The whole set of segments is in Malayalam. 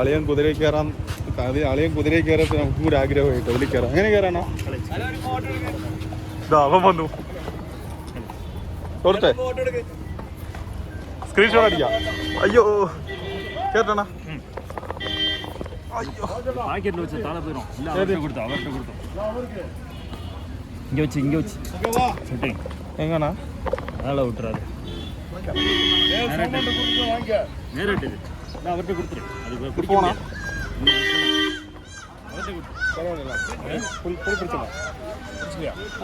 അളിയൻ കുതിരയിൽ കയറാൻ അളിയൻ കുതിരയിൽ കയറപ്പോൾ നമുക്കും കൂടി ആഗ്രഹമായിട്ട് അതിൽ കയറാം. അങ്ങനെ കയറാണോ? ഇതാ അവൻ വന്നു. തോർത്തെ സ്ക്രീൻഷോട്ട് അടിക്കാം. അയ്യോ കേട്ടണ. അയ്യോ എങ്ങനാ നാളെ വിട്ടുറാതെ പോണോ?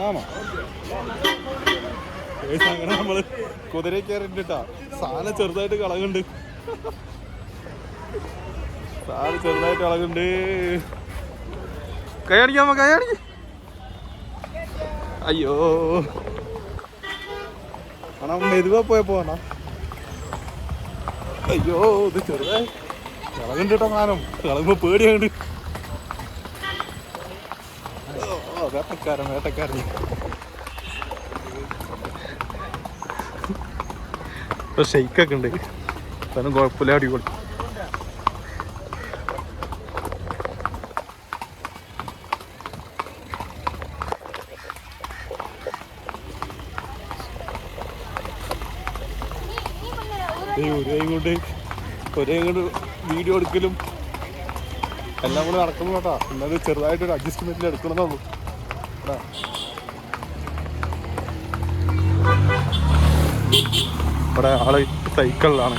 ആമാ അങ്ങനെ നമ്മള് കുതിരയിൽ കയറിട്ടാ സാധനം ചെറുതായിട്ട് കളകുണ്ട്. സാധനം ചെറുതായിട്ട് കളകുണ്ട്. കൈയടിക്കാമോ? കൈയടിക്ക്. അയ്യോ ആണോ മെതുവാ പോയപ്പോ ആണോ? അയ്യോ ഇത് ചെറുതായി കളകുണ്ട് കേട്ടോ. സാധനം കളകുമ്പോ പേടിയുണ്ട്. വേട്ടക്കാരൻ വേട്ടക്കാരൻ ഷെയ്ക്കൊക്കെ ഉണ്ട്. സാധനം കുഴപ്പമില്ല, അടിപൊളി. ഒരേ കൊണ്ട് വീഡിയോ എടുക്കലും എല്ലാം കൂടെ നടക്കണം കേട്ടോ. എന്നാലും ചെറുതായിട്ടൊരു അഡ്ജസ്റ്റ്മെന്റിൽ എടുക്കണമെന്നുള്ളൂ. ഇവിടെ ആള് സൈക്കിളിലാണ്.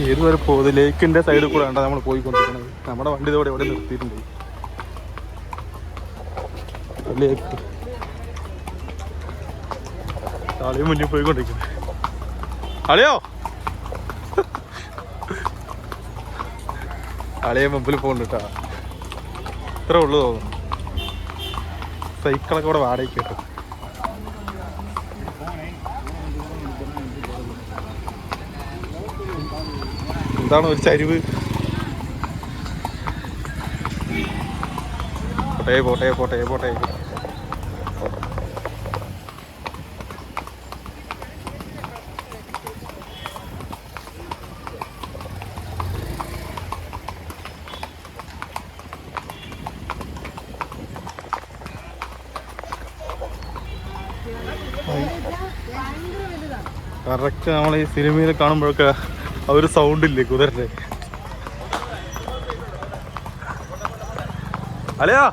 ഏത് വരെ പോകുന്നത്? ലേക്കിന്റെ സൈഡിൽ കൂടെ വേണ്ട നമ്മൾ പോയിക്കൊണ്ടിരിക്കുന്നത്. നമ്മുടെ വണ്ടി ഇതോടെ എവിടെ നിർത്തിയിട്ടുണ്ട്. ലേക്ക് ആളെയും മുന്നിൽ പോയിക്കൊണ്ടിരിക്കുന്നത്. അളിയോ അളിയെ മുമ്പിൽ പോകുന്നുട്ടാ. ഇത്ര ഉള്ളു തോന്നുന്നു. സൈക്കിളൊക്കെ ഇവിടെ വാടകയ്ക്ക് കിട്ടും. എന്താണ് ഒരു ചരിവ്? പോട്ടെ പോട്ടെ പോട്ടെ പോട്ടെ. കറക്റ്റ് നമ്മൾ ഈ സിനിമയിൽ കാണുമ്പോഴൊക്കെ ആ ഒരു സൗണ്ടില്ലേ കുതിരൻ്റെ? അല്ലയാ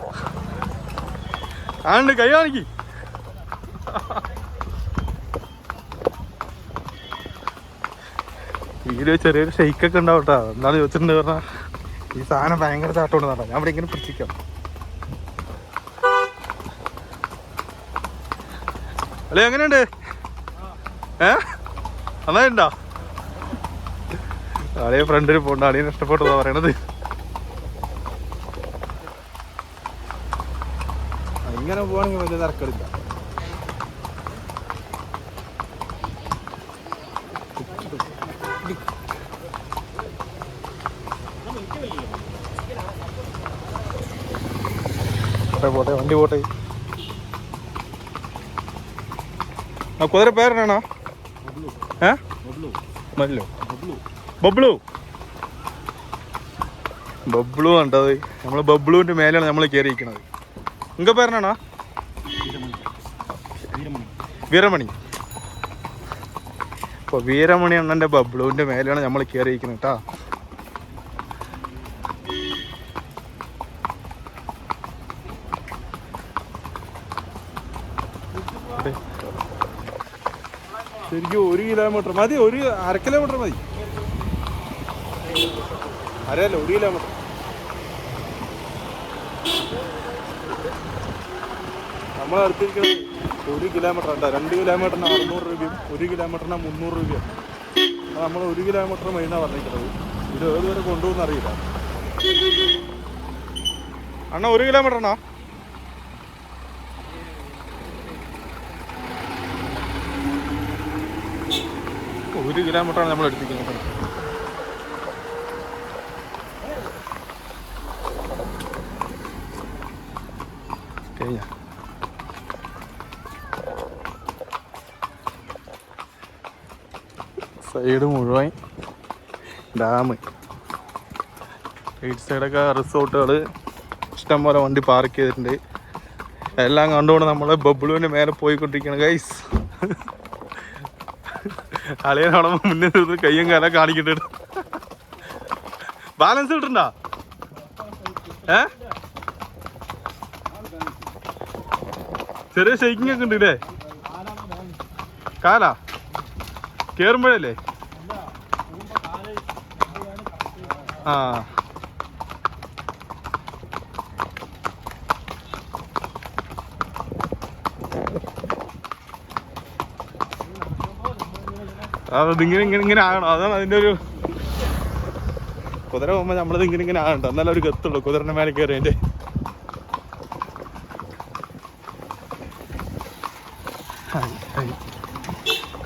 ആണ്ട് കൈ കാണിക്ക്. വീഡിയോ ചെറിയൊരു ഷെയ്ക്കൊക്കെ ഉണ്ടാവും കേട്ടോ. എന്താണ് ചോദിച്ചിട്ടുണ്ട് പറഞ്ഞാൽ ഈ സാധനം ഭയങ്കര ചാട്ടമുണ്ട് നടക്കാം. ഞാൻ ഇവിടെ ഇങ്ങനെ പിടിച്ചിരിക്കാം. അല്ലേ എങ്ങനെയുണ്ട്? നന്നായിട്ടുണ്ടോ? ആളെ ഫ്രണ്ടിൽ പോണ്ട. ആളെയും ഇഷ്ടപ്പെട്ടതാ പറയണത്. ഇങ്ങനെ പോവാണെങ്കിൽ വലിയ തിരക്കെടുക്ക. പോട്ടെ പോട്ടെ വണ്ടി പോട്ടെ. ആ കുതിര പേരെന്നാണോ? മല്ലോ ബബ്ലു. ബബ്ലു കണ്ടത് നമ്മള് ബബ്ലുവിന്റെ മേലെയാണ് നമ്മൾ കയറിയിരിക്കണത്. നിങ്ങ പേരെന്നാണോ? വീരമണി. അപ്പൊ വീരമണി അണ്ണന്റെ ബബ്ലുവിന്റെ മേലെയാണ് നമ്മൾ കയറിയിരിക്കുന്നത് കേട്ടാ. ശരിക്കും 1 കിലോമീറ്റർ മതി. 1.5 കിലോമീറ്റർ മതി. അറിയാലോ 1 കിലോമീറ്റർ. നമ്മൾ അടുത്തിരിക്കുന്നത് 1 കിലോമീറ്റർ ഉണ്ടോ? 2 കിലോമീറ്ററിന് 600 രൂപയും 1 കിലോമീറ്ററിന് 300 രൂപയും. നമ്മൾ 1 കിലോമീറ്റർ മെയിനാണ് പറഞ്ഞിരിക്കുന്നത്. ഇത് ഏതുവരെ കൊണ്ടുപോകുന്ന അറിയില്ല. അണ്ണാ 1 കിലോമീറ്റർ ആണോ? ഒരു കിലോമീറ്ററാണ് നമ്മൾ എടുത്തിരിക്കുന്നത്. കഴിഞ്ഞ സൈഡ് മുഴുവൻ ഡാം. റൈറ്റ് സൈഡൊക്കെ റിസോർട്ടുകൾ, ഇഷ്ടംപോലെ വണ്ടി പാർക്ക് ചെയ്തിട്ടുണ്ട്. എല്ലാം കണ്ടുകൊണ്ട് നമ്മൾ ബബ്ലുവിൻ്റെ മേലെ പോയിക്കൊണ്ടിരിക്കുകയാണ് ഗൈസ്. അളിയനോടെ മുന്നേ നിന്ന് കയ്യും കാലം കാണിക്കണ്ട. ബാലൻസ് കിട്ടണ്ട ചെറിയ ഷെയ്ക്കിംഗ് ഒക്കെ ഉണ്ട് ഇല്ലേ? കാലാ കേറുമ്പോഴല്ലേ? ആ ഇങ്ങനെ ആകണം. അതാണ് അതിൻ്റെ ഒരു കുതിര പോകുമ്പോൾ നമ്മളിത് ഇങ്ങനെ ആകണ്ട, എന്നാലും ഒരു ഗത്തുള്ളൂ കുതിരൻ്റെ മേലെ കയറിയതിൻ്റെ.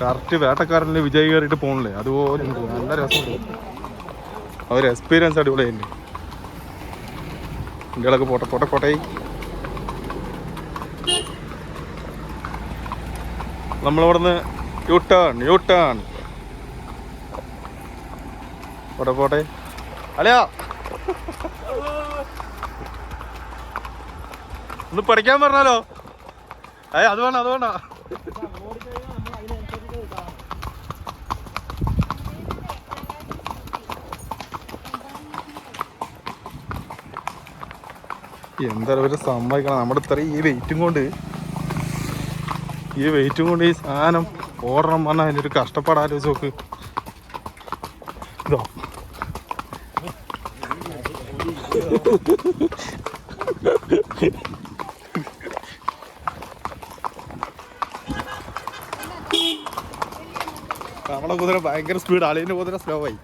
കറക്റ്റ് വേട്ടക്കാരനിൽ വിജയ് കയറിയിട്ട് പോകണില്ലേ അതുപോലെ ഉണ്ട്. നല്ല രസമുണ്ട്. ഒരു എക്സ്പീരിയൻസ് അടിപൊളിയായില്ലേ. ഇന്ത്യകളൊക്കെ പോട്ടെ. നമ്മളിവിടുന്ന് യു ടേൺ പോട്ടെ. അല്ലയാ ഒന്ന് പഠിക്കാൻ പറഞ്ഞാലോ? അത് വേണ്ട. എന്തായാലും ഒരു സമ്മതിക്കണം. നമ്മുടെ ഇത്രയും ഈ വെയിറ്റും കൊണ്ട് ഈ സാധനം ഓടണം പറഞ്ഞാൽ അതിൻ്റെ ഒരു കഷ്ടപ്പാട് ആലോചിച്ച് നോക്ക്. ഇതോ നമ്മളെ കുതിര ഭയങ്കര സ്പീഡ്, അളിയൻ്റെ കുതിര സ്ലോ ആയി.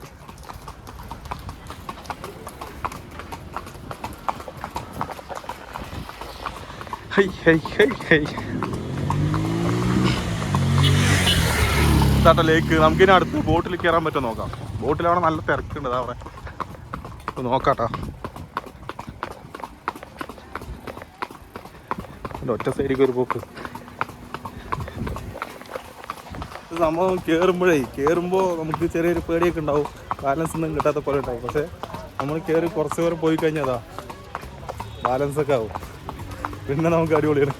ലേക്ക് നമുക്കിനി അടുത്ത് ബോട്ടിൽ കയറാൻ പറ്റുമോ നോക്കാം. ബോട്ടിലവിടെ നല്ല തിരക്കുണ്ട് അവിടെ നോക്കാട്ടോ. ഒറ്റ സൈഡിലേക്ക് ഒരു പോക്ക്. സംഭവം കയറുമ്പോൾ നമുക്ക് ചെറിയൊരു പേടിയൊക്കെ ഉണ്ടാവും, ബാലൻസ് ഒന്നും കിട്ടാത്ത പോലെ ഉണ്ടാവും. പക്ഷെ നമ്മൾ കയറി കുറച്ച് പേരെ പോയി കഴിഞ്ഞാൽ ബാലൻസ് ഒക്കെ ആവും, പിന്നെ നമുക്ക് അടിപൊളിയാണ്.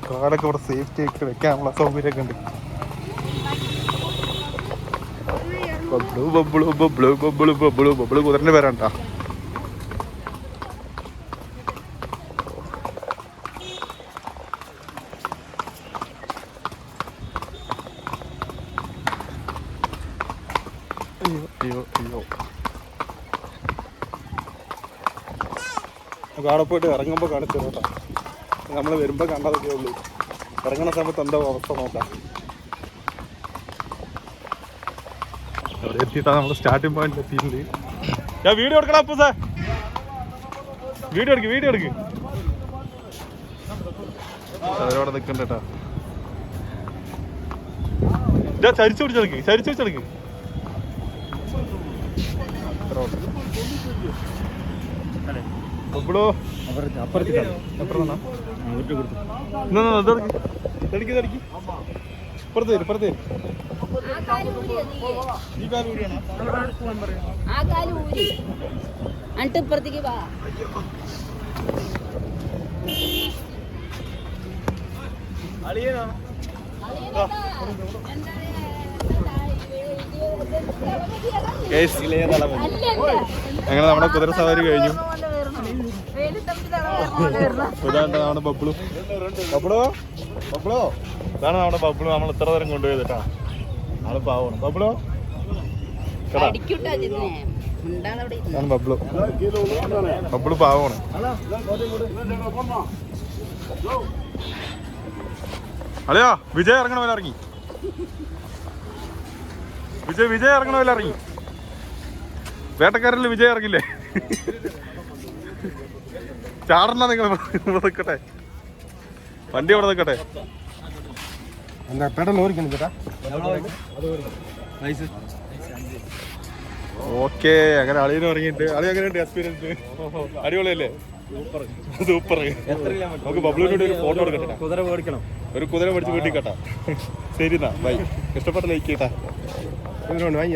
കാടൊക്കെ ഇവിടെ സേഫ്റ്റി ആയിട്ട് വെക്കാനുള്ള സൗകര്യമൊക്കെ ഉണ്ട്. ബബ്ലു കുതിരൻ്റെ പേരാണ്ടാ. അയ്യോ അവിടെ പോയിട്ട് ഇറങ്ങുമ്പോൾ കാണിച്ചു കേട്ടോ. നമ്മൾ വരുമ്പോൾ കണ്ടതൊക്കെ ഉള്ളൂ, ഇറങ്ങുന്ന സമയത്ത് എന്താ അവസ്ഥ നോക്കാം. അവിടെ എത്തിയിട്ടാണ് നമ്മൾ സ്റ്റാർട്ടിംഗ് പോയിന്റിൽ എത്തിയിട്ടുണ്ട്. ഞാൻ വീഡിയോ എടുക്കണം. അപ്പൂ സാർ വീഡിയോ എടുക്ക്. അവരവിടെ നിൽക്കണ്ട കേട്ടോ. ചരിച്ചു പിടിച്ചെടുക്ക്. ബബ്ലു ഇപ്പുറത്ത് ഇപ്പുറത്തേക്ക് വാ. അങ്ങനെ നമ്മുടെ കുതിര സവാരി കഴിഞ്ഞു. ഇതാണ് നമ്മുടെ ബബ്ലു. ഇതാണ് നമ്മുടെ ബബ്ലു. നമ്മൾ ഇത്ര നേരം കൊണ്ടുപോയത് കേട്ടാ. ആള് പാവണം. ബബ്ലു പാവമാണ്. അളിയാ വിജയ് ഇറങ്ങണ പോലെ ഇറങ്ങി. വേട്ടക്കാരനിൽ വിജയ് ഇറങ്ങില്ലേ? ചാടണ്ട, നിങ്ങൾ ഇവിടെ നിൽക്കട്ടെ, വണ്ടി അവിടെ നിൽക്കട്ടെ. ഓക്കെ, അങ്ങനെ അളിയന് ഇറങ്ങിയിട്ട് അളി എങ്ങനെയുണ്ട് എക്സ്പീരിയൻസ്? അടിപൊളിയല്ലേ? സൂപ്പർ. നമുക്ക് ബബ്ലുവിനോട് ഒരു ഫോട്ടോ എടുക്കട്ടെ. കുതിര മേടിക്കണം, ഒരു കുതിര മേടിച്ച് വീട്ടിൽ കേട്ടാ. ശരി എന്നാ, ബൈ. ഇഷ്ടപ്പെട്ട ലൈക്ക് കേട്ടാ.